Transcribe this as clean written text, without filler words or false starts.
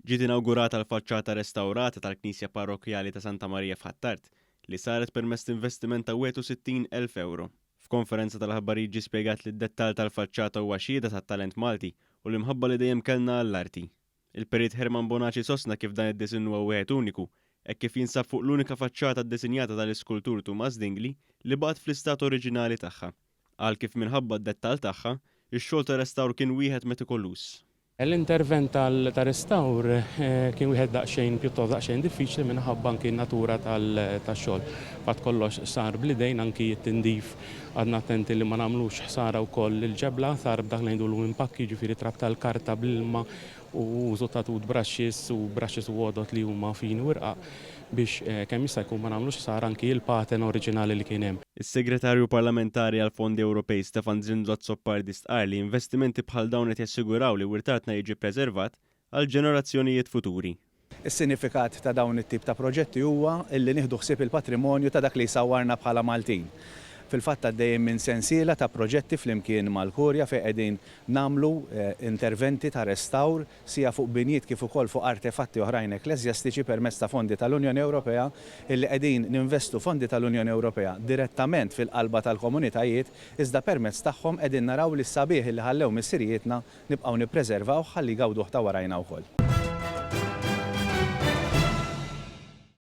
Ġiet inawgurata l-faċċata restawrata tal-Knisja Parrokjali ta' Santa Marija f'Ħattart li saret permezz investiment ta' 61,000 euro. F'konferenza tal-aħbarijiet ġie spjegat li d-dettall tal-faċċata huwa xhieda tat-talent Malti u li mħabba li dejjem kellna għall-arti. Il-Periet Herman Bonaci sostna kif dan id-disin huwa wieħed uniku hekk kif jinsab fuq l-unika faċċata ddisinjata tal-iskultur Thomas Dingley li baqgħet fl-istat oriġinali tagħha. Qal kif minħabba d-dettall tagħha, ix-xogħol ta' restawr kien wieħed metikolus. L-intervent tal-restawr kien wieħed pjuttost daqsxejn diffiċli minħabba anki n-natura tax-xogħol. Fatt kollox sar bl-idejn anki t-tindif għadna attenti li ma nagħmlux ħsara wkoll il-ġebla sar b'dak li ngħidulu impakki ġifieri trab tal-karta bl-ilma u użu ta' braxxis u għodot li huma fini u rqaq biex kemm jista' jkun ma nagħmlux ħsara anki l-paten oriġinali li kien hemm. Is-Segretarju Parlamentari għal Fondi Ewropej Stefan Zindlot-Soppardis qal li investimenti bħal dawn qed jassiguraw li wirtatna jiġi preservat għal ġenerazzjonijiet futuri. Is-sinifikat ta' dawn it-tip ta' proġetti huwa li nieħdu ħsieb il-patrimonju ta' dak li jsawwarna bħala Maltin. Fil-fatt għaddejjem minn sensiela ta' proġetti flimkien mal-Kurja fejn qegħdin nagħmlu interventi ta' restawr sija fuq binijiet kif ukoll fuq artefatti oħrajn ekklesjastiċi permezz ta' fondi tal-Unjoni Ewropea illi qegħdin ninvestu fondi tal-Unjoni Ewropea direttament fil-qalba tal-komunitajiet iżda permezz tagħhom qegħdin naraw li s-sabiħ li ħallew missirijietna nibqgħu nippreservaw ħalli jgawduh ta' warajna wkoll.